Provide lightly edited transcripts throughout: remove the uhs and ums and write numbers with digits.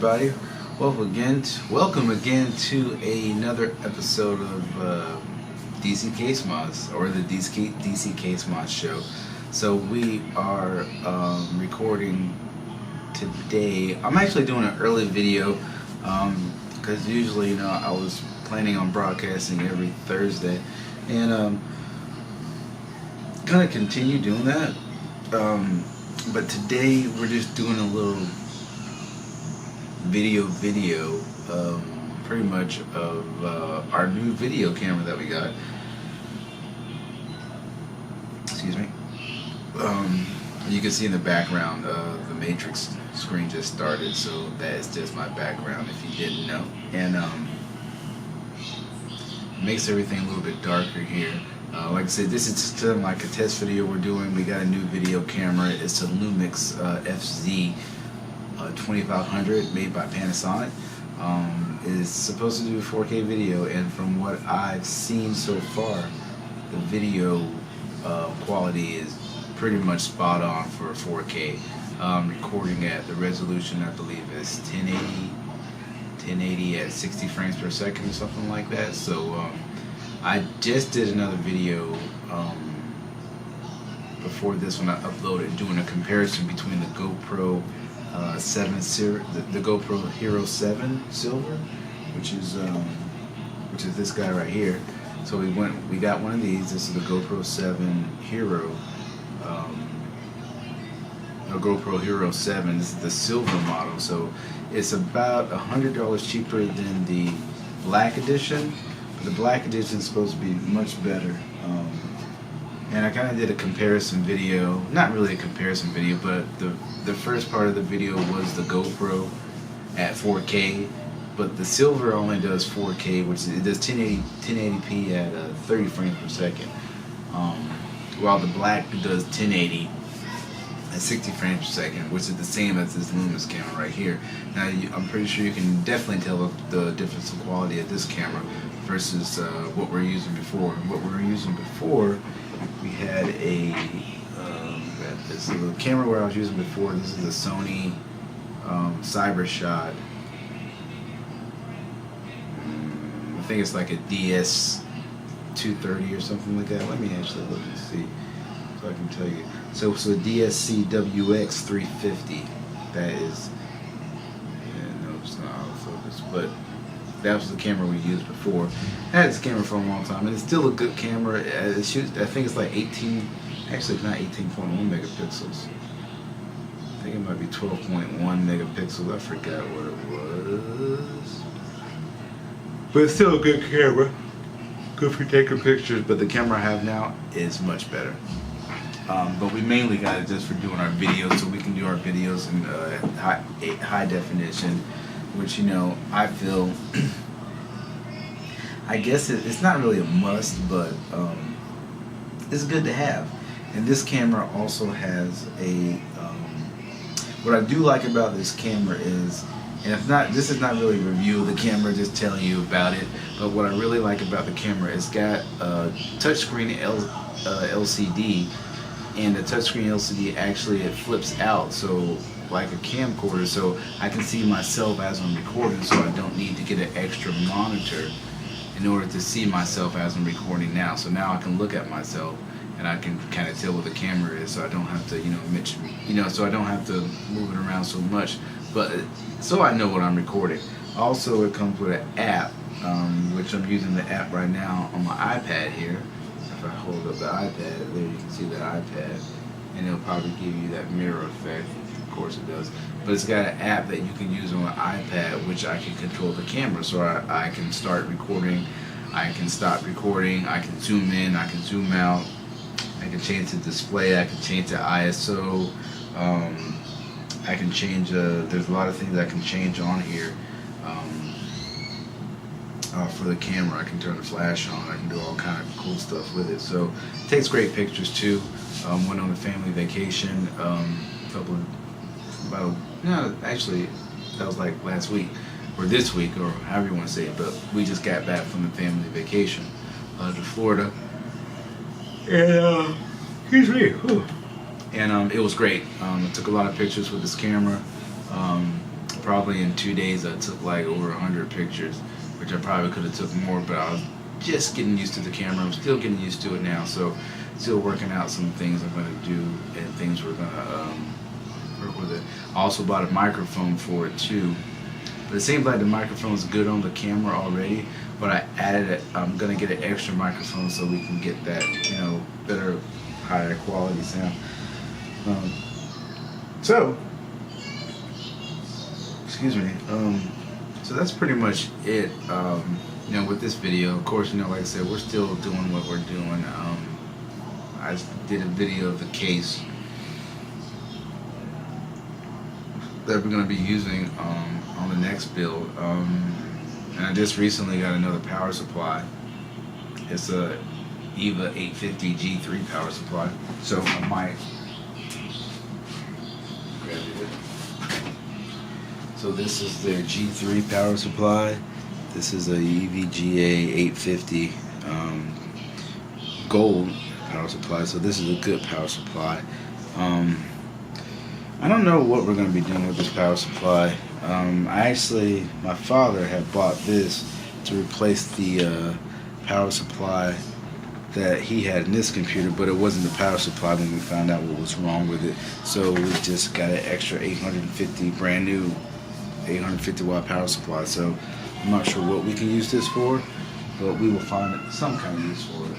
everybody. Welcome again to another episode of DCCASEMODS, or the DCCASEMODS show. So we are recording today. I'm actually doing an early video because usually, you know, I was planning on broadcasting every Thursday, and gonna continue doing that. But today we're just doing a little video pretty much of our new video camera that we got. Excuse me. You can see in the background the Matrix screen just started, so that is just my background if you didn't know, and makes everything a little bit darker here. Like I said, this is just like a test video we're doing. We got a new video camera. It's a Lumix FZ2500 made by Panasonic. It's supposed to do 4K video, and from what I've seen so far, the video quality is pretty much spot on for 4K. Recording at the resolution, I believe, is 1080 at 60 frames per second or something like that. So I just did another video before this one I uploaded, doing a comparison between the GoPro 7 the GoPro Hero 7 Silver, which is this guy right here. So we got one of these. This is the GoPro 7 Hero, a GoPro Hero 7. This is the silver model, so it's about $100 cheaper than the black edition. The black edition is supposed to be much better, and I kind of did a comparison video. Not really a comparison video, but the first part of the video was the GoPro at 4K, but the silver only does 4K, which it does 1080p at 30 frames per second, while the black does 1080 at 60 frames per second, which is the same as this Lumix camera right here. Now I'm pretty sure you can definitely tell the difference in quality of this camera versus what we're using before. What we were using before, we had this little camera where I was using before. This is the Sony CyberShot. I think it's like a DS230 or something like that. Let me actually look and see so I can tell you. So DCCWX350. That is, no, it's not autofocus, but that was the camera we used before. I had this camera for a long time, and it's still a good camera. It shoots, I think it's like 18, actually it's not 18.1 megapixels. I think it might be 12.1 megapixels. I forgot what it was. But it's still a good camera. Good for taking pictures, but the camera I have now is much better. But we mainly got it just for doing our videos, so we can do our videos in high definition, which, you know, I feel, I guess it's not really a must, but it's good to have. And this camera also has a, what I do like about this camera is, and if not, this is not really a review of the camera, just telling you about it, but what I really like about the camera, it's got a touchscreen LCD, and the touchscreen LCD actually, it flips out, so like a camcorder, so I can see myself as I'm recording, so I don't need to get an extra monitor in order to see myself as I'm recording now. So now I can look at myself and I can kind of tell what the camera is, so I don't have to, so I don't have to move it around so much, but so I know what I'm recording. Also, it comes with an app, which I'm using the app right now on my iPad here. If I hold up the iPad, there you can see the iPad, and it'll probably give you that mirror effect. Of course it does. But it's got an app that you can use on the iPad, which I can control the camera, so I can start recording, I can stop recording, I can zoom in, I can zoom out, I can change the display, I can change the ISO, I can change, there's a lot of things I can change on here. For the camera, I can turn the flash on, I can do all kind of cool stuff with it. So it takes great pictures too. Went on a family vacation, actually that was like last week, or this week, or however you want to say it, but we just got back from the family vacation to Florida, and excuse me, whew. And it was great. I took a lot of pictures with this camera. probably in 2 days I took like over 100 pictures, which I probably could have took more, but I was just getting used to the camera. I'm still getting used to it now, so still working out some things I'm going to do and things we're going to work with it. I also bought a microphone for it too, but it seems like the microphone is good on the camera already, but I added it. I'm going to get an extra microphone so we can get that, you know, better, higher quality sound. So excuse me, so that's pretty much it, you know, with this video. Of course, you know, like I said, we're still doing what we're doing. I did a video of the case that we're going to be using on the next build, and I just recently got another power supply. It's a EVGA 850 G3 power supply, so I might grab it. So this is their G3 power supply. This is a EVGA 850 gold power supply. So this is a good power supply. I don't know what we're going to be doing with this power supply. My father had bought this to replace the power supply that he had in this computer, but it wasn't the power supply when we found out what was wrong with it. So we just got an extra 850, brand new 850 watt power supply. So I'm not sure what we can use this for, but we will find some kind of use for it.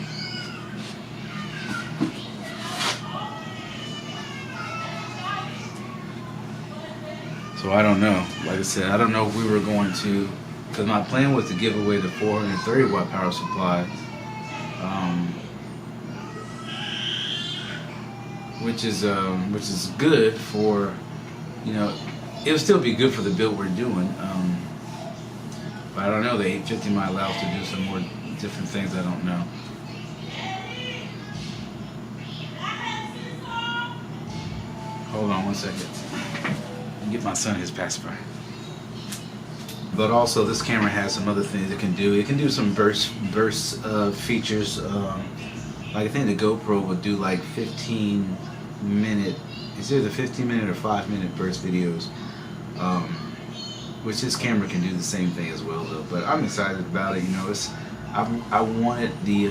So I don't know. Like I said, I don't know if we were going to, because my plan was to give away the 430 watt power supply, which is good for, you know, it'll still be good for the build we're doing. But I don't know, the 850 might allow us to do some more different things. I don't know. Hold on 1 second. Get my son his pacifier. But also, this camera has some other things it can do. It can do some burst features. Like I think the GoPro would do like 15-minute. It's either 15-minute or 5-minute burst videos. Which this camera can do the same thing as well, though. But I'm excited about it. You know, I wanted the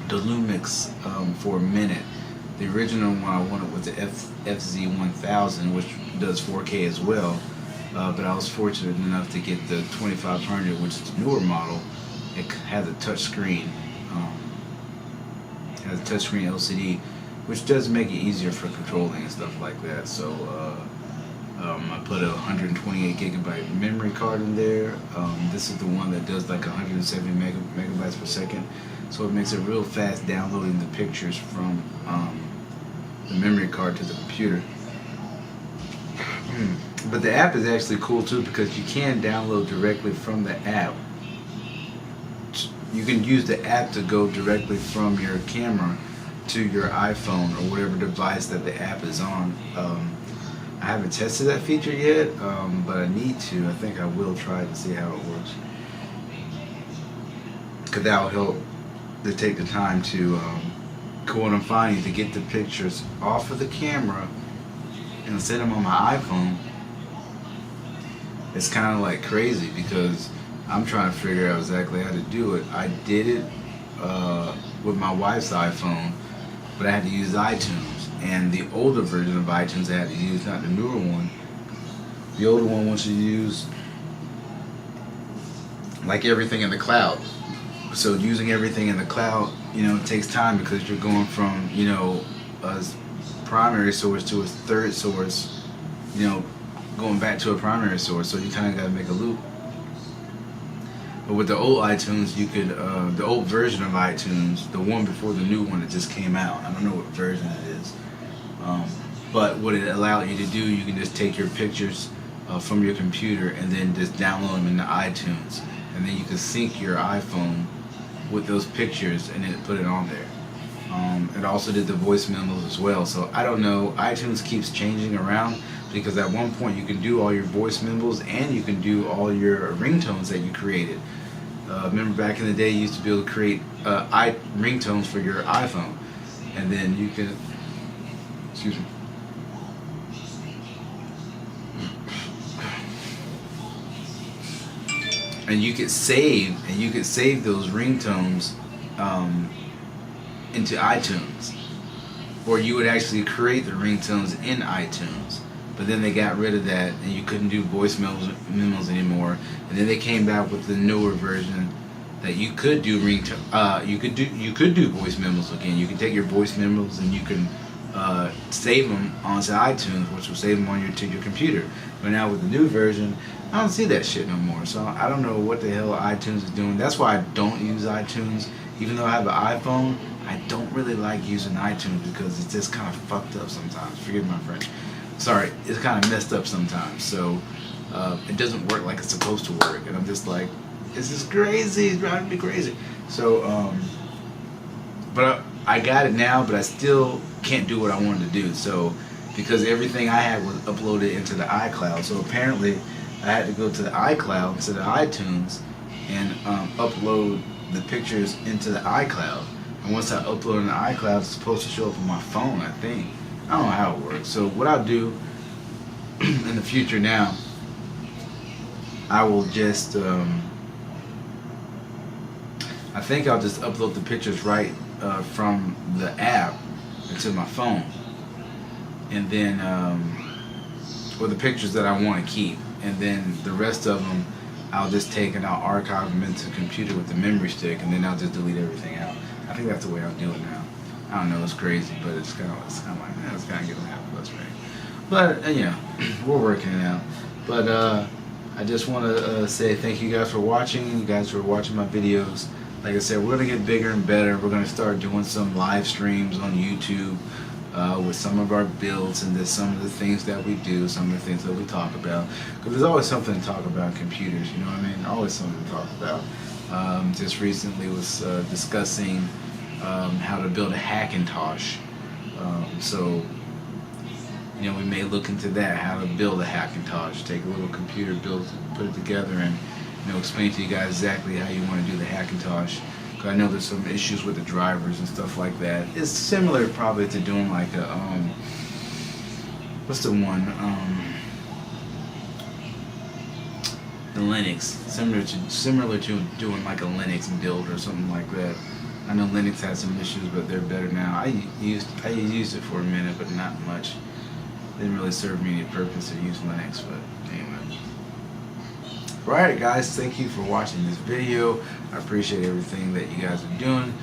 Lumix for a minute. The original one I wanted was the FZ2500, which does 4K as well. But I was fortunate enough to get the 2500, which is the newer model. It has a touch screen. It has a touchscreen LCD, which does make it easier for controlling and stuff like that. So I put a 128 gigabyte memory card in there. This is the one that does like 170 megabytes per second. So it makes it real fast downloading the pictures from the memory card to the computer. But the app is actually cool too, because you can download directly from the app. You can use the app to go directly from your camera to your iPhone or whatever device that the app is on. I haven't tested that feature yet, but I need to. I think I will try to see how it works, because that will help to take the time to go on and find you to get the pictures off of the camera and set them on my iPhone. It's kind of like crazy, because I'm trying to figure out exactly how to do it. I did it with my wife's iPhone, but I had to use iTunes, and the older version of iTunes I had to use, not the newer one. The older one wants you to use like everything in the cloud. So using everything in the cloud, you know, it takes time, because you're going from, you know, a primary source to a third source, you know, going back to a primary source. So you kind of got to make a loop. But with the old iTunes, you could, the old version of iTunes, the one before the new one that just came out, I don't know what version it is, but what it allowed you to do, you can just take your pictures from your computer and then just download them into iTunes, and then you can sync your iPhone with those pictures and then put it on there. It also did the voice memos as well. So I don't know, iTunes keeps changing around, because at one point you can do all your voice memos and you can do all your ringtones that you created. Remember back in the day, you used to be able to create ringtones for your iPhone, and then you can, excuse me, and you could save those ringtones into iTunes, or you would actually create the ringtones in iTunes. But then they got rid of that, and you couldn't do voice memos anymore. And then they came back with the newer version that you could do you could do voice memos again. You can take your voice memos and you can save them onto iTunes, which will save them on to your computer. But now with the new version, I don't see that shit no more. So I don't know what the hell iTunes is doing. That's why I don't use iTunes. Even though I have an iPhone, I don't really like using iTunes because it's just kind of fucked up sometimes. Forgive my French. Sorry, it's kind of messed up sometimes. So it doesn't work like it's supposed to work. And I'm just like, this is crazy. It's driving me crazy. So, but I got it now, but I still can't do what I wanted to do. So, because everything I had was uploaded into the iCloud. So apparently, I had to go to the iCloud instead of iTunes and upload the pictures into the iCloud. And once I upload in the iCloud, it's supposed to show up on my phone, I think. I don't know how it works. So what I'll do in the future now, I will just, I think I'll just upload the pictures right from the app into my phone. And then, or the pictures that I want to keep. And then the rest of them, I'll just take and I'll archive them into the computer with the memory stick, and then I'll just delete everything out. I think that's the way I'll do it now. I don't know, it's crazy, but it's kind of like, man, it's kind of getting half of us, right? But, you know, we're working it out. But I just want to say thank you guys for watching. You guys for watching my videos. Like I said, we're going to get bigger and better. We're going to start doing some live streams on YouTube with some of our builds and some of the things that we do, some of the things that we talk about. Because there's always something to talk about in computers, you know what I mean? Always something to talk about. Just recently was discussing how to build a Hackintosh. So, you know, we may look into that, how to build a Hackintosh. Take a little computer, put it together, and, you know, explain to you guys exactly how you want to do the Hackintosh. Because I know there's some issues with the drivers and stuff like that. It's similar probably to doing like a, what's the one? The Linux. Similar to doing like a Linux build or something like that. I know Linux has some issues, but they're better now. I used it for a minute, but not much. Didn't really serve me any purpose to use Linux, but anyway. Alright guys, thank you for watching this video. I appreciate everything that you guys are doing.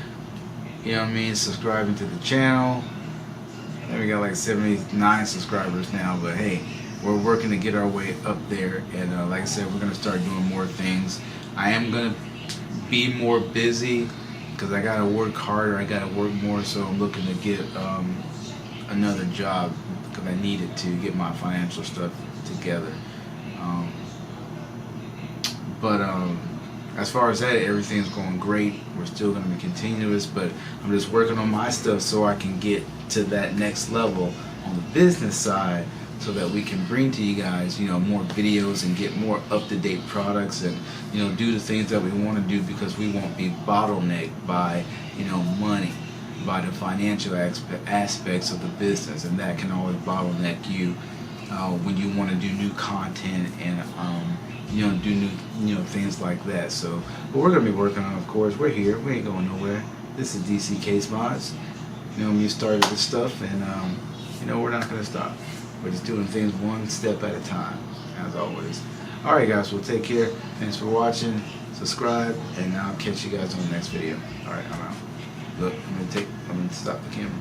You know what I mean? Subscribing to the channel. I think we got like 79 subscribers now, but hey, we're working to get our way up there. And like I said, we're going to start doing more things. I am going to be more busy because I got to work harder. I got to work more, so I'm looking to get another job because I need it to get my financial stuff together. But as far as that, everything's going great. We're still going to be continuous, but I'm just working on my stuff so I can get to that next level on the business side, so that we can bring to you guys, you know, more videos and get more up-to-date products, and, you know, do the things that we want to do, because we won't be bottlenecked by, you know, money, by the financial aspects of the business, and that can always bottleneck you when you want to do new content and you know, do new, you know, things like that. So, but we're gonna be working on, of course. We're here. We ain't going nowhere. This is DCCASEMODS. You know, we started this stuff, and you know, we're not gonna stop. We're just doing things one step at a time, as always. All right, guys. Well, take care. Thanks for watching. Subscribe, and I'll catch you guys on the next video. All right, I'm out. Look, I'm gonna stop the camera.